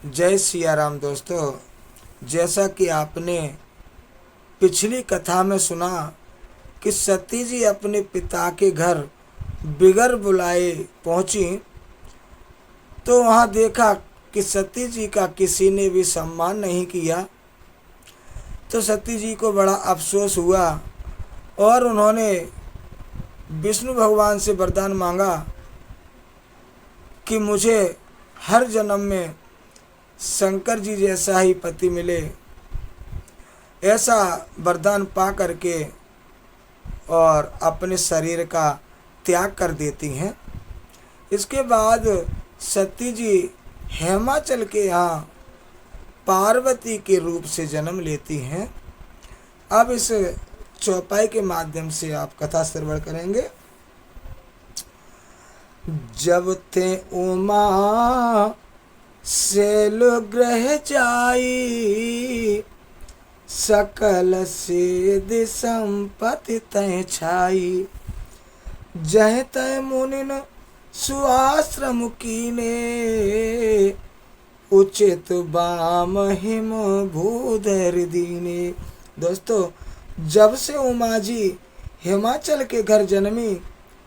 जय सिया राम दोस्तों। जैसा कि आपने पिछली कथा में सुना कि सती जी अपने पिता के घर बिगर बुलाए पहुंची, तो वहां देखा कि सती जी का किसी ने भी सम्मान नहीं किया। तो सती जी को बड़ा अफसोस हुआ और उन्होंने विष्णु भगवान से वरदान मांगा कि मुझे हर जन्म में शंकर जी जैसा ही पति मिले। ऐसा वरदान पा करके और अपने शरीर का त्याग कर देती हैं। इसके बाद सती जी हेमाचल के यहाँ पार्वती के रूप से जन्म लेती हैं। अब इस चौपाई के माध्यम से आप कथा श्रवण करेंगे। जब ते उमा शैल ग्रह जाई, सकल सिद्धि संपत्ति तय छाई। जह तय मुनिन सुआश्रम कीने, उचित बाम हिम भूधर दीने। दोस्तों, जब से उमा जी हिमाचल के घर जन्मी,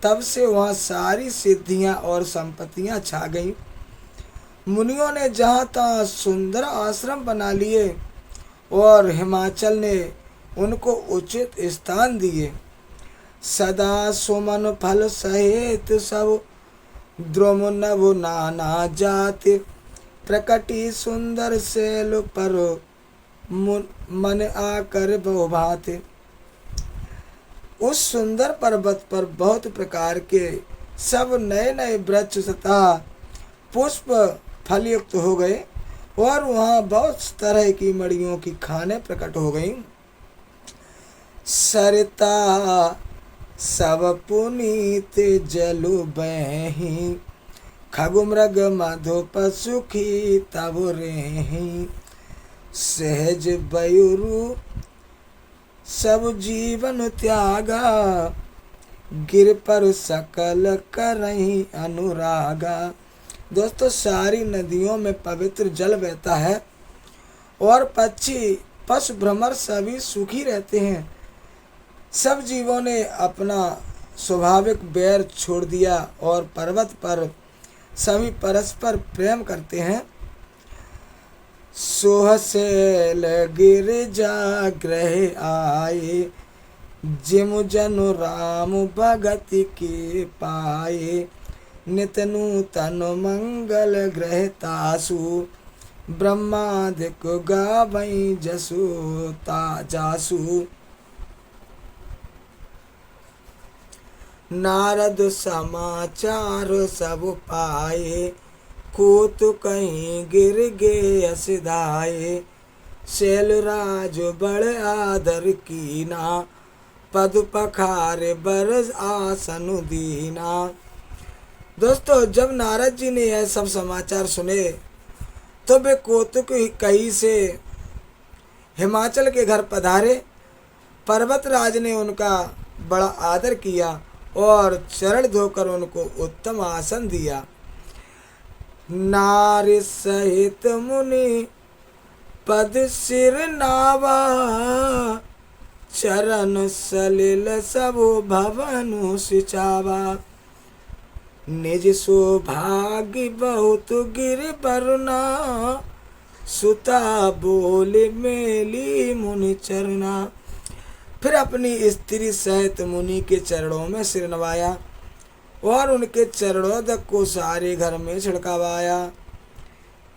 तब से वहाँ सारी सिद्धियाँ और संपत्तियाँ छा गईं। मुनियों ने जहाँ तहाँ सुंदर आश्रम बना लिए और हिमाचल ने उनको उचित स्थान दिए। सदा सुमन फल सहित सब द्रुम नभ नाना जाति, प्रकटी सुंदर शैल पर मन आकर बहुभाते। उस सुंदर पर्वत पर बहुत प्रकार के सब नए नए वृक्ष तथा पुष्प फलयुक्त हो गए और वहाँ बहुत तरह की मड़ियों की खाने प्रकट हो गईं। सरिता सब पुनीत जलु बही, खगु मृग मधु पशुखी तब रेही। सहज बयुरु सब जीवन त्यागा, गिर पर सकल करही अनुरागा। दोस्तों, सारी नदियों में पवित्र जल बहता है और पक्षी पशु भ्रमर सभी सुखी रहते हैं। सब जीवों ने अपना स्वाभाविक बैर छोड़ दिया और पर्वत पर सभी परस्पर प्रेम करते हैं। सोहसेल गिरिजा ग्रह आए, जिम जनु राम भगति के पाए। नित नूतन मंगल ग्रह तासु, ब्रह्मादिक गावई जसु जासु। नारद समाचार सब पाए, कूत कहीं गिर गे असिधाए। शैलराज बड़ आदर कीना, पद पखारे बरस आसन दीना। दोस्तों, जब नारद जी ने यह सब समाचार सुने तो वे कौतुक कहीं से हिमाचल के घर पधारे। पर्वतराज ने उनका बड़ा आदर किया और चरण धोकर उनको उत्तम आसन दिया। नारी सहित मुनि पद सिर नावा, चरण सलिल सब भवनु सिचावा। निज सौभाग्य बहुत गिर बरना, सुता बोले मेली मुनि चरना। फिर अपनी स्त्री सहित मुनि के चरणों में सिर नवाया और उनके चरणोदक को सारे घर में छिड़कावाया।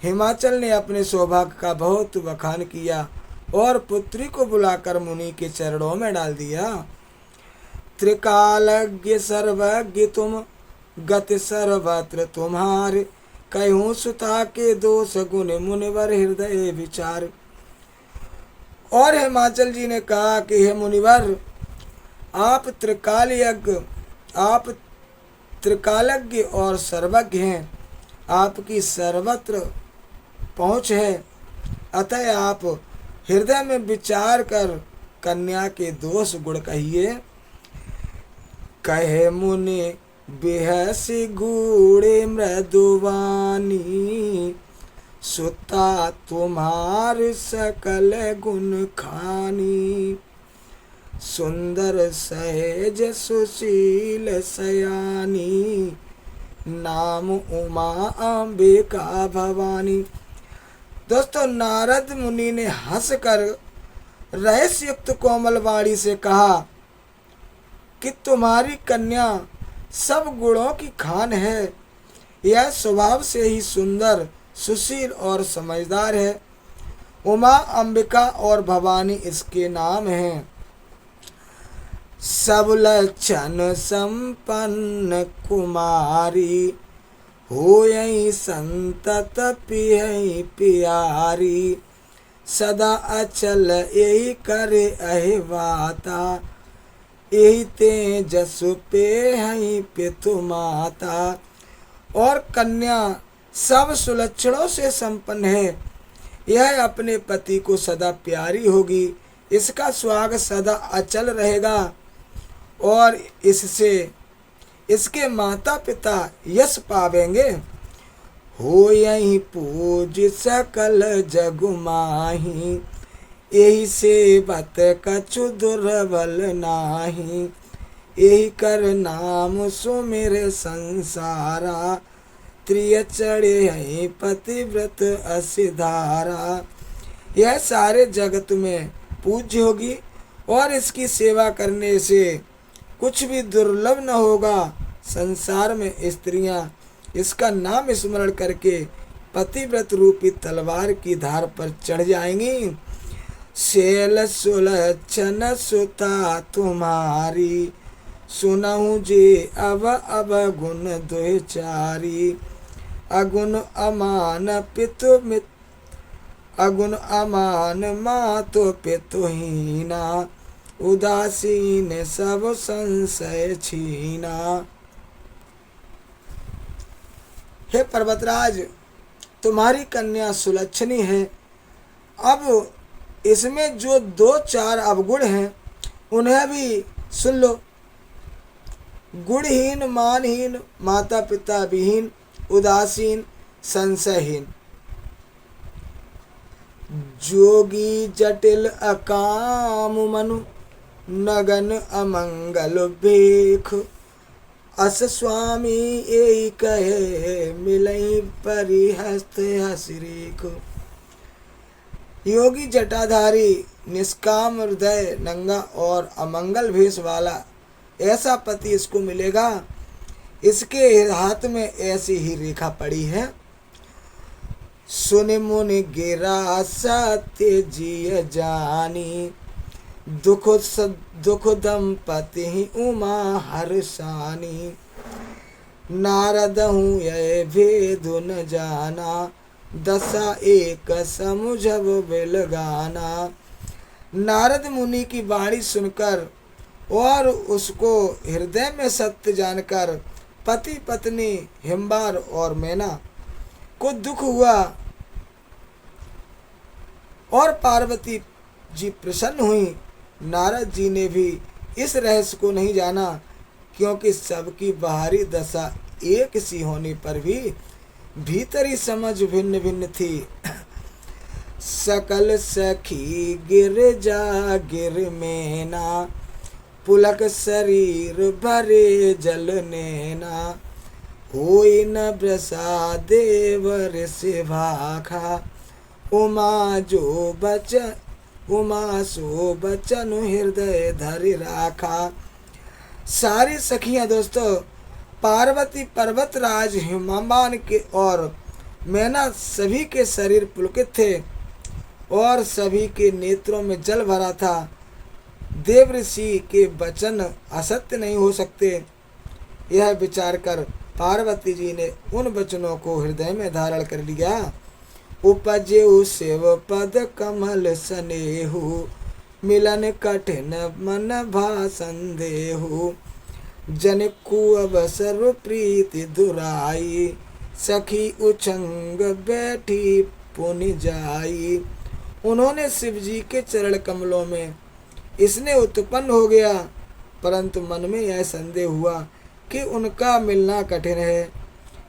हिमाचल ने अपने सौभाग्य का बहुत बखान किया और पुत्री को बुलाकर मुनि के चरणों में डाल दिया। त्रिकालज्ञ सर्वज्ञ तुम, गति सर्वत्र तुम्हारे। कहूँ सुता के दोष गुण मुनिवर हृदय विचार। और हिमाचल जी ने कहा कि हे मुनिवर, आप त्रिकालज्ञ और सर्वज्ञ हैं, आपकी सर्वत्र पहुँच है, अतः आप हृदय में विचार कर कन्या के दोष गुण कहिए। कहे मुनि बेहसी गूढ़े मृदुवानी, सुता तुम्हार सकल गुण खानी, सुंदर सहज सुशील सयानी, नाम उमा अंबिका भवानी। दोस्तों, नारद मुनि ने हंसकर रहस्ययुक्त कोमल वाणी से कहा कि तुम्हारी कन्या सब गुणों की खान है। यह स्वभाव से ही सुंदर, सुशील और समझदार है। उमा, अंबिका और भवानी इसके नाम हैं। सब लक्षण संपन्न कुमारी, होयई संतत पियई प्यारी, सदा अचल यही करे अहिवाता, यही तेजस पे हई पितु माता। और कन्या सब सुलक्षणों से संपन्न है। यह अपने पति को सदा प्यारी होगी, इसका सुहाग सदा अचल रहेगा और इससे इसके माता पिता यश पावेंगे। हो यही पूज सकल जग माही, यही सेवत कछु दुर्बल नाही, यही कर नाम सुमिर संसारा, त्रिय चढ़े हैं पतिव्रत असिधारा। यह सारे जगत में पूज्य होगी और इसकी सेवा करने से कुछ भी दुर्लभ न होगा। संसार में स्त्रियां इसका नाम स्मरण करके पतिव्रत रूपी तलवार की धार पर चढ़ जाएंगी। शैल सुलक्षण सुता तुम्हारी, सुनहु जे अब गुण दुचारी, अगुण अमान पितु मित, अगुण अमान मातो पितुहीना, उदासीन सब संशय छीना। हे पर्वतराज, तुम्हारी कन्या सुलक्षणी है। अब इसमें जो 2-4 अवगुण हैं उन्हें भी सुन लो। गुणहीन, मानहीन, माता पिता विहीन, उदासीन, संशयहीन, जोगी जटिल अकाम मनु, नगन अमंगल भेख, अस स्वामी यही कहे मिलई परिहस्त हसरेख। योगी जटाधारी, निष्काम हृदय, नंगा और अमंगल भेष वाला ऐसा पति इसको मिलेगा। इसके हाथ में ऐसी ही रेखा पड़ी है। सुन मुनि गिरा सत्य जिय जानी, दुख दंपति उमा हर्षानी, नारद हूँ यह भेद न जाना, दशा एक समुझब बिलगाना। नारद मुनि की वाणी सुनकर और उसको हृदय में सत्य जानकर पति पत्नी हिमवार और मैना को दुख हुआ और पार्वती जी प्रसन्न हुई। नारद जी ने भी इस रहस्य को नहीं जाना, क्योंकि सबकी बाहरी दशा एक सी होने पर भी भीतरी समझ भिन्न भिन्न थी। सकल सखी गिर जा गिर मैना, पुलक शरीर भरे जल नैना, होई न प्रसाद देवर से भाखा, उमा जो बचन उमा सो बचन हृदय धरि राखा। सारी सखियां दोस्तों, पार्वती, पर्वतराज, हिमवान के और मैना सभी के शरीर पुलकित थे और सभी के नेत्रों में जल भरा था। देव ऋषि के वचन असत्य नहीं हो सकते, यह विचार कर पार्वती जी ने उन वचनों को हृदय में धारण कर लिया। उपजेउ शिव पद कमल स्नेहु, मिलन कठिन मन भा संदेहु, जनिकु अवसर प्रीति दुराई, सखी उछंग बैठी पुनि जाई। उन्होंने शिव जी के चरण कमलों में इसने उत्पन्न हो गया, परंतु मन में यह संदेह हुआ कि उनका मिलना कठिन है।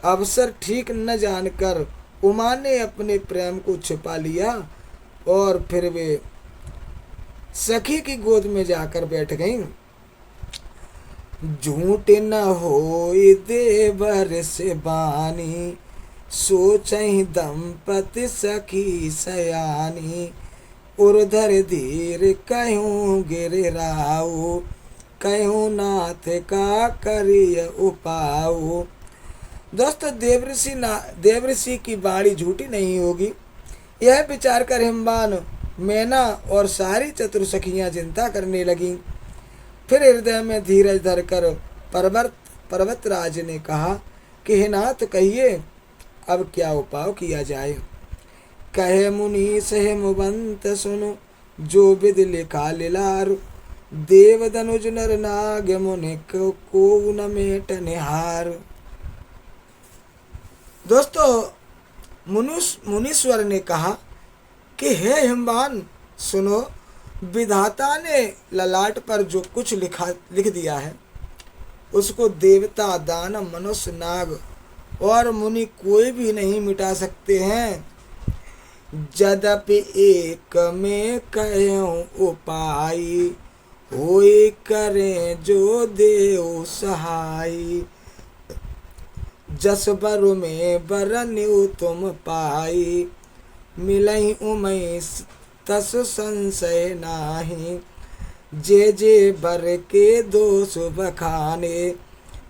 अवसर ठीक न जानकर उमा ने अपने प्रेम को छिपा लिया और फिर वे सखी की गोद में जाकर बैठ गईं। झूठ न होई देवर से बानी, सोचहि दंपति सखी सयानी। उर्धर धीर कहूँ गिर राऊ, कहूँ नाथ का करिय उपाऊ। दोस्तों, देवऋषि की बाणी झूठी नहीं होगी, यह विचार कर हिमवान, मैना और सारी चतुर सखियां चिंता करने लगीं। फिर हृदय में धीरज धरकर पर्वतराज ने कहा कि हे नाथ, कहिए अब क्या उपाय किया जाए। कहे मुनीष हेमवंत सुनो, जो विधि लिखा लिलार। देव धनुज नर नाग मुनि को न मेट निहार। दोस्तों, मुनीश्वर ने कहा कि हे हिमवान सुनो, विधाता ने ललाट पर जो कुछ लिख दिया है उसको देवता, दानव, मनुष्य, नाग और मुनि कोई भी नहीं मिटा सकते हैं। यद्यपि एक में कहूँ उपाय, होए करें जो देव सहाय। जस बरु में बरन्यु तुम पाई, मिलई उमय तस संशय नाही। जे जे बर के दोष बखाने,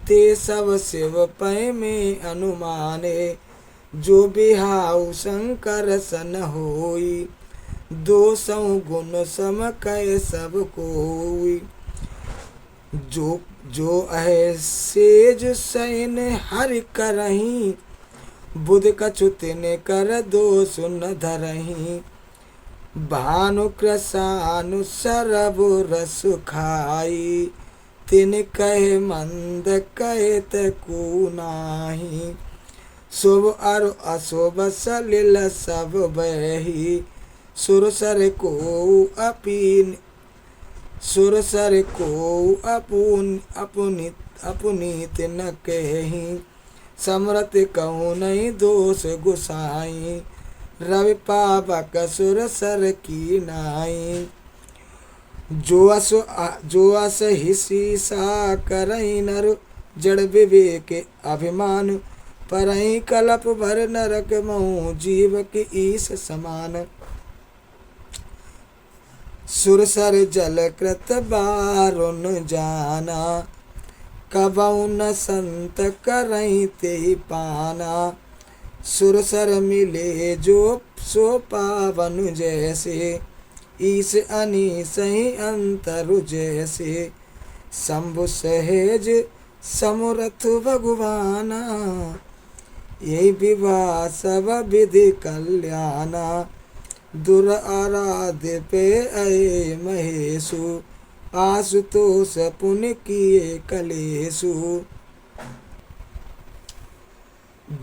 ते सब शिव पै में अनुमाने। जो बिहाउ शंकर सन होई, दोषौ गुण सम कह सब कोई। जो सेज सैन हरि करही, बुध कछु तिन कर दोष न धरही। भानु कृसानु सरब रस खाई, तिन कहे मंद कहे तकु नाही। शुभ अर अशुभ सलिल सब बही, सुरसर को अपुनीत न कही। समरत कहूँ नहीं दोष गुसाई, रवि पावक सुरसर की नाई। जो अस हिसी सा करई नर, जड़ विवेक अभिमान। परई कलप भर नरक महु, जीव के ईश समान। सुरसर जल कृत बारुन जाना, कबऊ न संत करई ते पाना। सुरसर मिले जो सो पावन जैसे, ईस अनीस ही अंतरु जैसे। शंभु सहेज समरथ भगवाना, यही विवाह सब विधि कल्याणा। दुर आराध्य पे अये महेशु, आशुतोष पुण्य किए कलेशु।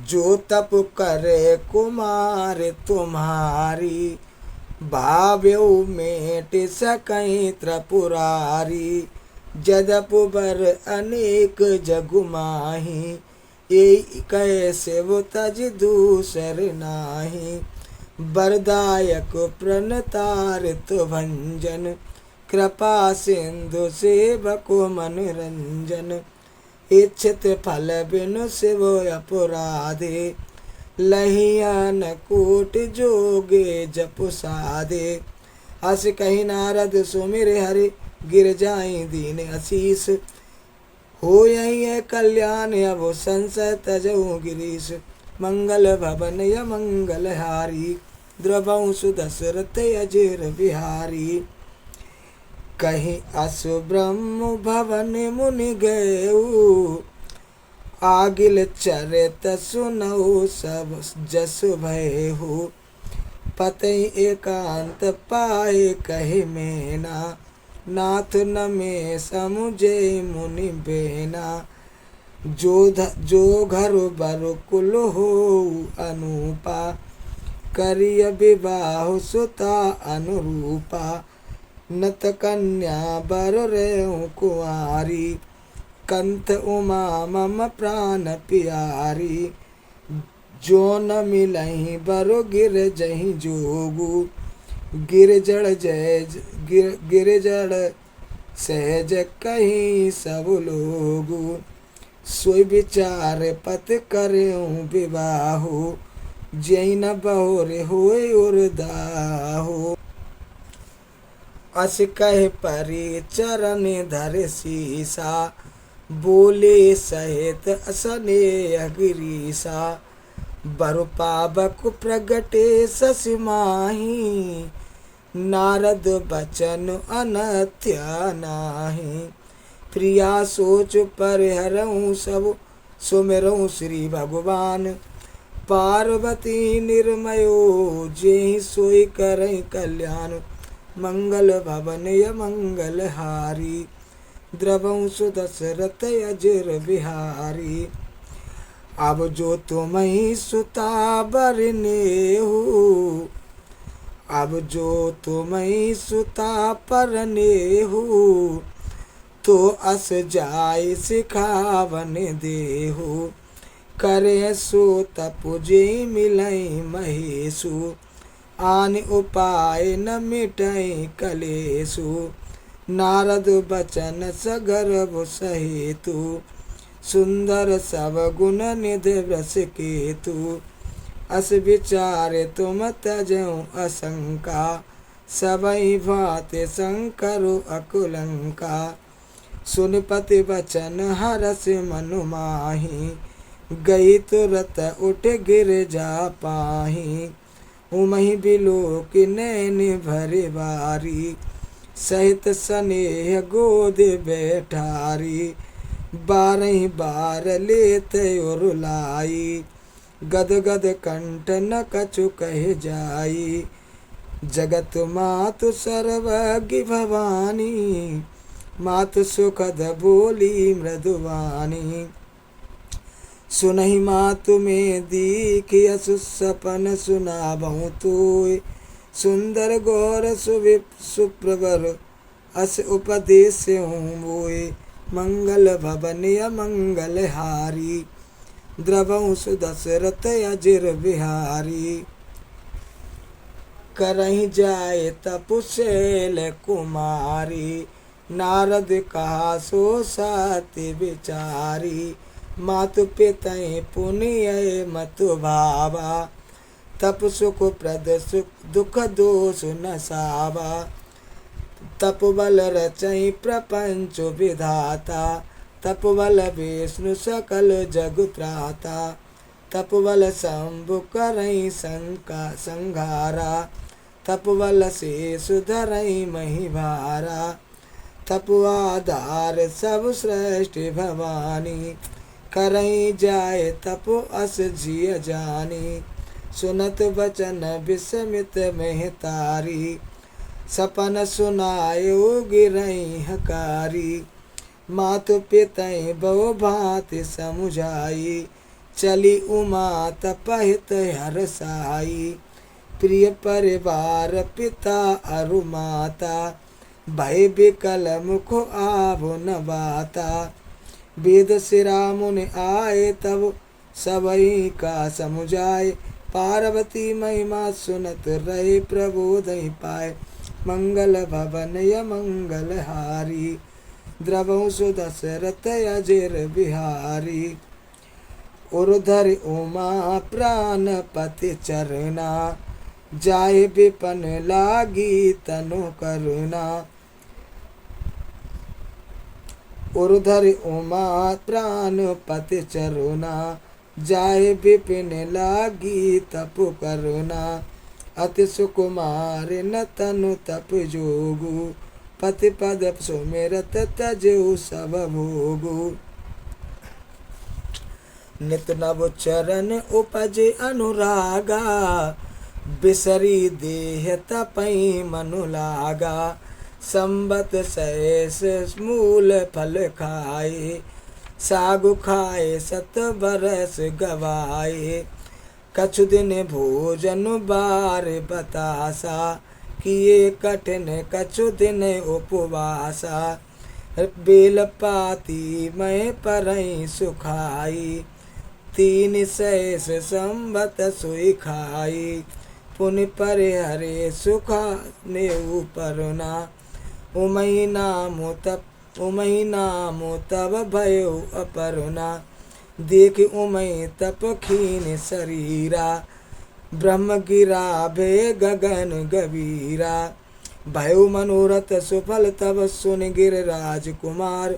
जो तप करे कुमार तुम्हारी, भाव्यो मेट सकई त्रिपुरारी। जदप बर अनेक जगु माही, ये कैसे वो तज दूसर नाही। वरदायक प्रणतारित भंजन, कृपा सिंधु सेवको मनोरंजन। इच्छित फल बिनु शिव अपराधे, लहियन कोट जोगे जप साधे। हस कही नारद सुमिर हरि, गिर जाई दीन असीस। हो यही है कल्याण अब संशय तजऊ गिरीश। मंगल भवन य मंगल हारी, द्रवऊ सुदशरथ अजर बिहारी। कहीं असु ब्रह्म भवन मुनि गयऊ, आगिल चरित सुनऊ सब जस भयहु। पतई एकांत पाए कहे मैना, नाथ न में समुझे मुनि बेना। जो घर बर कुल हो अनुपा, करिय विवाह सुता अनुरूपा। नत कन्या बर रेहु कुआरी, कंत उमा मम प्राण प्यारी। जो न मिलही बरो गिर जही जोगु। गिर जड़ सहज कहीं सब लोगु। सोई विचार पत करेऊँ विवाहो। जैन बहुर होए उर्दाहो। अस कह परी चरण धर सीसा। बोले सहित स्नेह गिरीसा। बरु पावक प्रगटे सस माही। नारद बचन अनथ्या नाही। प्रिया सोच परिहरऊँ सब सुमिरऊँ श्री भगवान। पार्वती निर्मयो जेहि सोई करई कल्याण। मंगल भवन य मंगल हारी। द्रवऊँ सुदशरथ अजर बिहारी। अब जो तुम्हें सुता बरनेहु। अब जो तुम्हें सुता परनेहु। तो अस जाय सिखावन देहु। करे सो तपुजे मिलई महेशु। आन उपाय न मिटई कलेसु। नारद बचन सगर्भ सहेतु। सुंदर सब गुण निधि वृष केतु। अस विचारे तुम त्यजऊँ असंका। सबई भाते शंकरु अकुलंका। सुनपति वचन हरस मनु माही। गई तुरत उठ गिर जा पाही। उमहि बिलोक नैन भरे बारी। सहित स्नेह गोद बैठारी। बारही बार लेत उरुलाई। गद गद कंठ न कछु कह जाई। जगत मातु सर्वज्ञ भवानी। मातु सुखद बोली मृदुवानी। सुनहि मातु में दीख असु सपन सुनाबहु तोय। सुंदर गौर सुप्रवर अस उपदेश मोय। मंगल भवन य मंगल हारी। द्रवऊँ सुदशरथ अजर बिहारी। करहि जाय तपुशैल कुमारी। नारद कहा सो साति विचारी। मातु पितहि पुण्य मतु भावा। तप सुख प्रद सुख दुख दोष न सावा। तप बल रचई प्रपंच विधाता। तप बल विष्णु सकल जग त्राता। तप बल शंभु करई संघारा। तप बल से सुधरई मही भारा। तप आधार सब श्रेष्ठ भवानी। करई जाय तप अस जिय जानी। सुनत बचन विस्मित महतारी। सपन सुनायो गिरई हकारी। मातु पितहि बहु भांति समुझाई। चली उमा तपहित हरसाई। प्रिय परिवार पिता अरु माता। भय विकल मुख आभु न बाता। वेद सिरा मुनि आए तब सबई का समुझाए। पार्वती महिमा सुनत रहे प्रबोधि पाए। मंगल भवन य मंगल हारी। द्रवऊँ सुदशरथ अजर बिहारी। उर्धर उमा प्राण पति चरना। जाय विपन लागी तनु करुणा। उर्धर उमा प्राण पति चरुना। जाय विपिन लागी तपु करुणा। अति सुकुमार न तनु तप जोगु। पति पद सुमिरत तजु सब भोगु। नित नव चरण उपजे अनुरागा। बिसरी देह तपई मनु लागा। संबत सहस मूल फल खाए। सागु खाए सत बरस गवाए। कछु दिन भोजन बार बतासा। किए कठिन कछु दिन उपवासा। बेल पाती मैं परई सुखाई। तीन सहस संबत सोई खाई, पुनि परे हरे सुखा ने ऊपरना। उमई नामो तब भयो अपरुना, देख उमई तप खीन शरीरा, ब्रह्म गिरा भे गगन गबीरा। भयो मनोरथ सुफल तब सुन गिरिराज कुमार,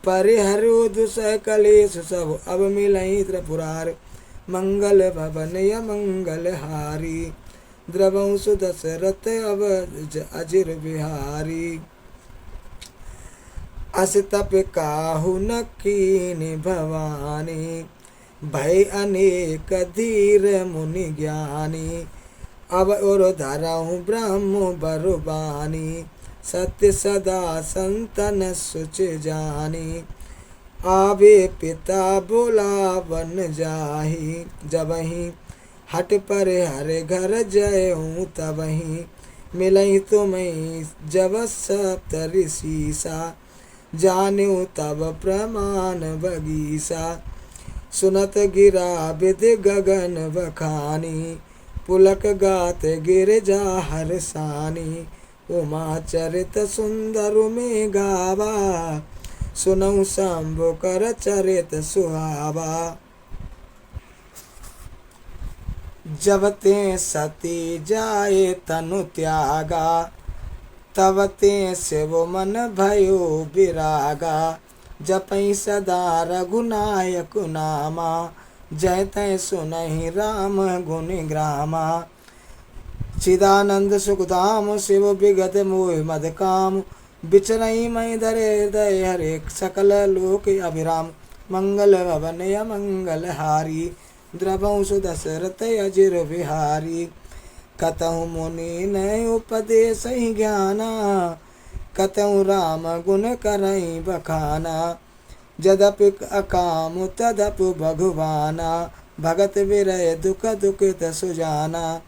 परिहरो दुसह कलेश सब अब मिलई त्रिपुरार। मंगल भवन मंगल हारी, द्रवहु सुदशरथ अब अजिर बिहारी। अस तप काहु न कीनि भवानी, भय अनेक धीर मुनि ज्ञानी। अब और धरहु ब्रह्म बरबानी, सत्य सदा संतन सुच जानी। आवे पिता बोला बन जाहि, जबहि हट पर हर घर जयऊँ तबहि। मिलई तुम्हें जब सप्तऋषि शीसा, जान्यो तब प्रमाण बगीसा। सुनत गिरा विधि गगन बखानी, पुलक गात गिरिजा हरसानी। उमा चरित सुंदर में गावा, सुनऊ शंभु कर चरित सुहावा। जब ते सती जाए तनु त्यागा, तब ते शिव मन भयो विरागा। जपई सदा रघुनायक नामा, जय तय सुनहि राम गुण ग्रामा। चिदानंद सुखधाम शिव विगत मोह मद काम, बिचरई मई धरे हृदय हरे सकल लोक अभिराम। मंगल भवन मंगल हारी, द्रवहु सुदशरथ अजिर बिहारी। कतहु मुनि नय उपदेश ज्ञाना, कतहु राम गुण करई बखाना। जदपि अकाम तदपि भगवाना, भगत विरय दुख दुखित सुजाना।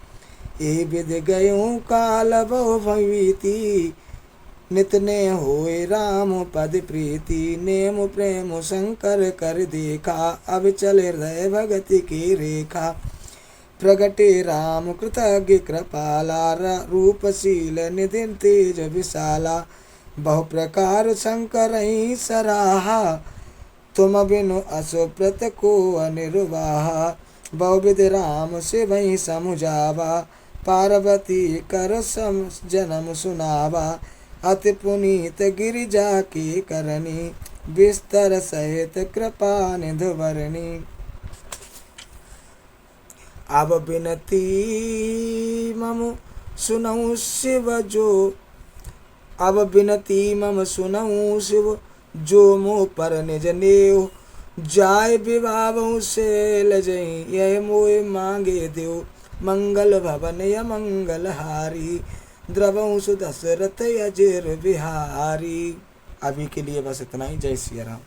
ए विधि गयों काल बहु भवीति, नित ने होए राम पद प्रीति। नेम प्रेम शंकर कर देखा, अब चल हृदय भगति की रेखा। प्रगटे राम कृतज्ञ कृपाला, रूपशील निधि तेज विशाला। बहु प्रकार शंकर ही सराहा, तुम बिनु असुप्रत को अनिर्वाहा। बहुविध राम शिव ही समुझावा, पार्वती कर सम जन्म सुनावा। अति पुनीत गिरिजा की करनी, बिस्तर सहित कृपा निधि भरनी। अब बिनती मम सुनऊ शिव जो, अब बिनती मम सुनऊ शिव जो। मोह पर निज नेव, जाय विभावहु से लजई। यह मोह मांगे देव, मंगल भवन मंगल हारी। द्रवहु सुदशरथ अजिर बिहारी। अभी के लिए बस इतना ही। जय सिया राम।